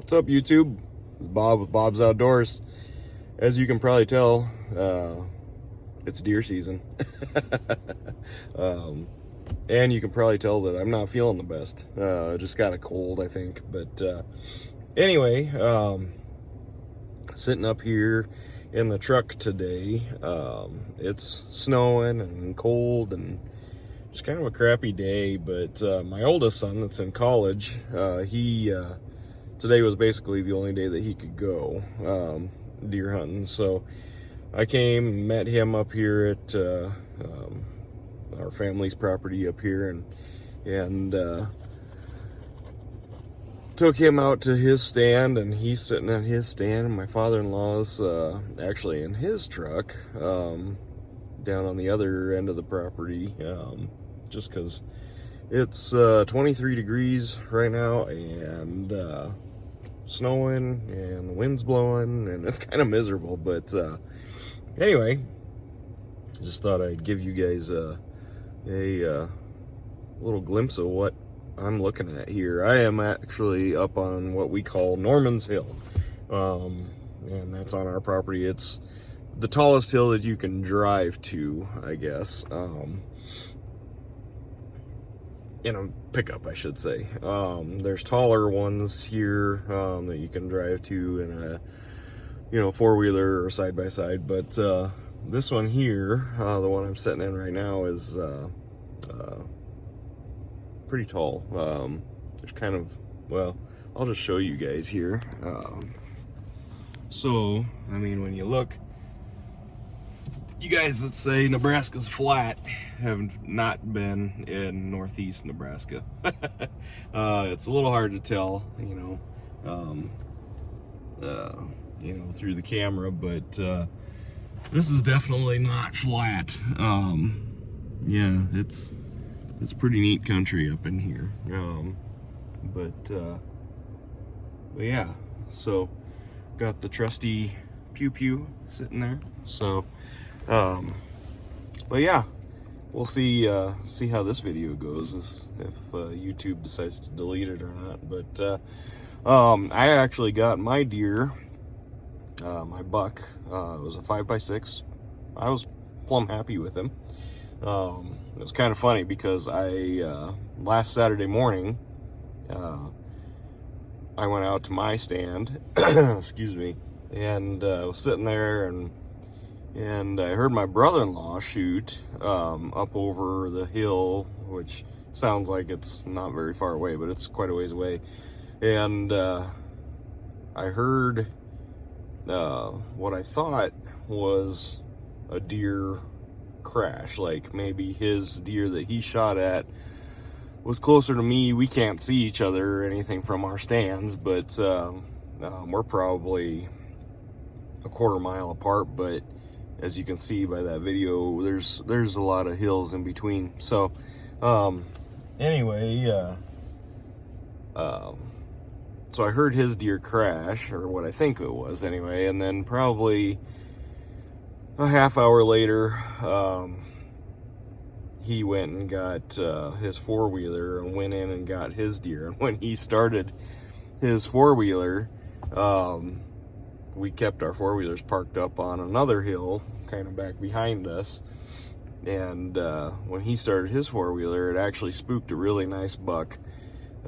What's up, YouTube? It's Bob with Bob's Outdoors. As you can probably tell, it's deer season. And you can probably tell that I'm not feeling the best. Just got a cold, I think. But anyway, sitting up here in the truck today. It's snowing and cold and just kind of a crappy day. But my oldest son that's in college, today was basically the only day that he could go deer hunting. So I came and met him up here at our family's property up here, and took him out to his stand, and he's sitting at his stand, and my father-in-law's actually in his truck down on the other end of the property, just because it's 23 degrees right now, and snowing, and the wind's blowing, and it's kind of miserable. But anyway, just thought I'd give you guys a little glimpse of what I'm looking at here. I am actually up on what we call Norman's Hill, and that's on our property. It's the tallest hill that you can drive to, I guess, in a pickup, I should say. There's taller ones here that you can drive to in a four-wheeler or side-by-side, but this one here, the one I'm sitting in right now, is pretty tall. There's kind of, well, I'll just show you guys here. So I mean, when you look, you guys that say Nebraska's flat have not been in northeast Nebraska. It's a little hard to tell, through the camera, but this is definitely not flat. Yeah, it's pretty neat country up in here. But yeah, so got the trusty pew pew sitting there. So but yeah, we'll see how this video goes, if YouTube decides to delete it or not. But I actually got my deer, my buck. It was a 5x6. I was plumb happy with him. It was kind of funny because I last Saturday morning I went out to my stand, excuse me, and was sitting there, and I heard my brother-in-law shoot up over the hill, which sounds like it's not very far away, but it's quite a ways away. And I heard what I thought was a deer crash, like maybe his deer that he shot at was closer to me. We can't see each other or anything from our stands, but we're probably a quarter mile apart. But as you can see by that video, there's a lot of hills in between. So anyway, so I heard his deer crash, or what I think it was anyway, and then probably a half hour later, he went and got his four-wheeler and went in and got his deer. And when he started his four-wheeler, we kept our four-wheelers parked up on another hill kind of back behind us, and when he started his four-wheeler, it actually spooked a really nice buck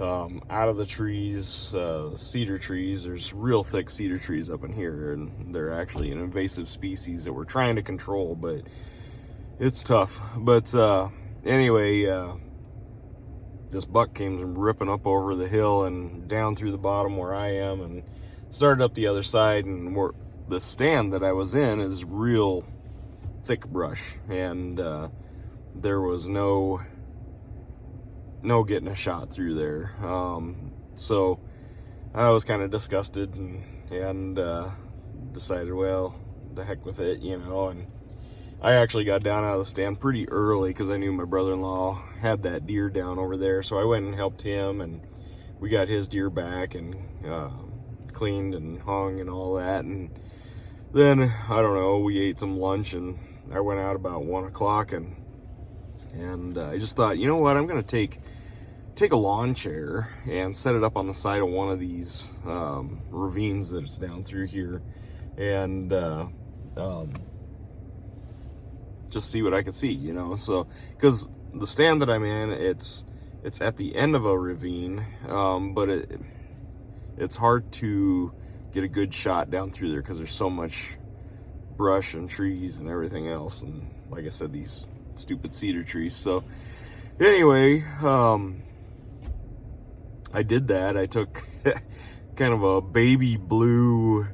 out of the trees, cedar trees. There's real thick cedar trees up in here, and they're actually an invasive species that we're trying to control, but it's tough. But anyway, this buck came ripping up over the hill and down through the bottom where I am, and started up the other side. And the stand that I was in is real thick brush, and there was no getting a shot through there. So I was kind of disgusted, and decided, well, the heck with it, and I actually got down out of the stand pretty early because I knew my brother-in-law had that deer down over there. So I went and helped him, and we got his deer back and cleaned and hung and all that. And then, I don't know, we ate some lunch, and I went out about 1 o'clock, and I just thought, you know what, I'm going to take take a lawn chair and set it up on the side of one of these ravines that's down through here, and just see what I could see, you know. So, because the stand that I'm in, it's at the end of a ravine, but it's hard to get a good shot down through there because there's so much brush and trees and everything else, and like I said, these stupid cedar trees. So anyway, I did that. I took kind of a baby blue,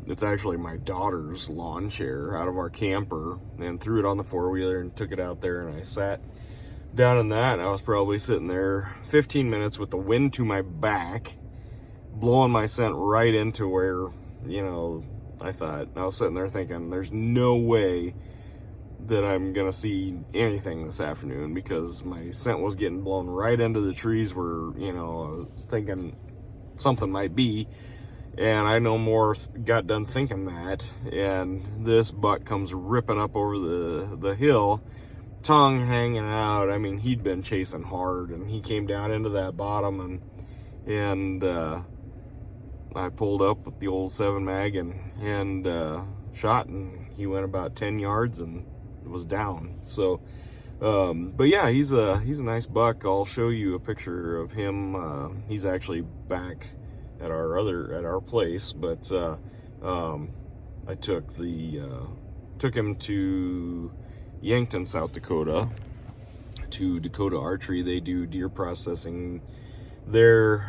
it's actually my daughter's lawn chair, out of our camper, and threw it on the four-wheeler and took it out there, and I sat down in that, and I was probably sitting there 15 minutes with the wind to my back, blowing my scent right into where, you know, I was sitting there thinking, there's no way that I'm gonna see anything this afternoon, because my scent was getting blown right into the trees where, you know, I was thinking something might be, and I no more got done thinking that, and this buck comes ripping up over the hill, tongue hanging out. I mean, he'd been chasing hard, and he came down into that bottom, and I pulled up with the old 7 mag and shot, and he went about 10 yards and was down. So but yeah, he's a nice buck. I'll show you a picture of him. He's actually back at our place, but I took him to Yankton, South Dakota, to Dakota Archery. They do deer processing there,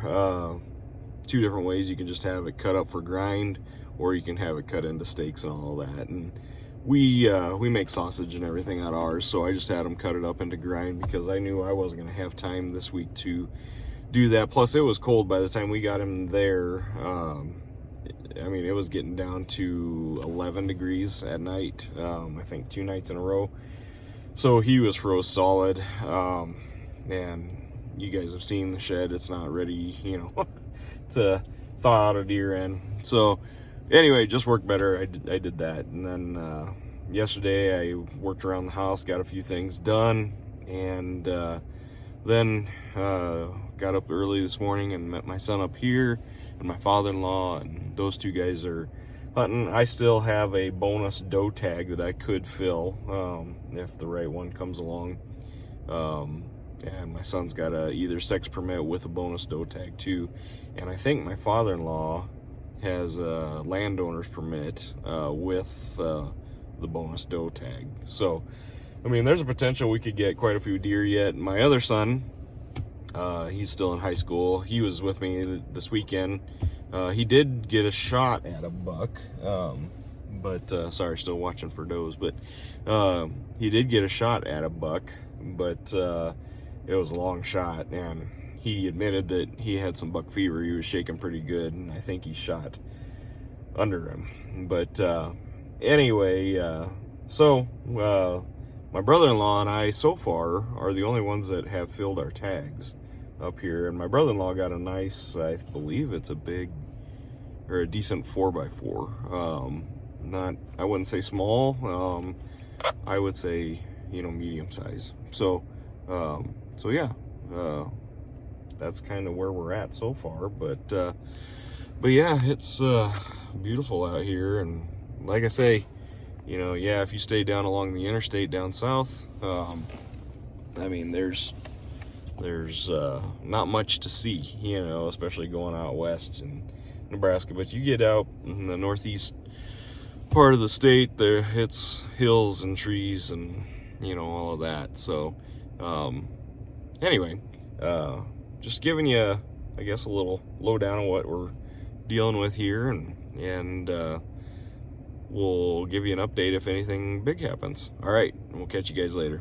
2 different ways. You can just have it cut up for grind, or you can have it cut into steaks and all that. And we make sausage and everything out of ours, so I just had them cut it up into grind because I knew I wasn't gonna have time this week to do that. Plus, it was cold by the time we got him there. I mean, it was getting down to 11 degrees at night, I think 2 nights in a row. So he was froze solid, and you guys have seen the shed. It's not ready, you know, to thaw out a deer in. So anyway, just worked better. I did that. And then yesterday I worked around the house, got a few things done, and then got up early this morning and met my son up here and my father-in-law, and those 2 guys are hunting. I still have a bonus doe tag that I could fill if the right one comes along, and my son's got a either sex permit with a bonus doe tag too, and I think my father-in-law has a landowner's permit with the bonus doe tag. So I mean, there's a potential we could get quite a few deer yet. My other son, he's still in high school. He was with me this weekend. He did get a shot at a buck, but sorry, still watching for does, but he did get a shot at a buck, but it was a long shot, and he admitted that he had some buck fever. He was shaking pretty good, and I think he shot under him. But anyway, so my brother-in-law and I so far are the only ones that have filled our tags up here, and my brother-in-law got a nice, I believe it's a big or a decent 4x4. Not, I wouldn't say small, I would say, you know, medium size. So so yeah, that's kind of where we're at so far. But yeah, it's beautiful out here, and like I say, you know, yeah, if you stay down along the interstate down south, I mean, there's not much to see, you know, especially going out west in Nebraska. But you get out in the northeast part of the state, there it's hills and trees and, you know, all of that. So anyway, just giving you, I guess, a little lowdown on what we're dealing with here, and we'll give you an update if anything big happens. All right, we'll catch you guys later.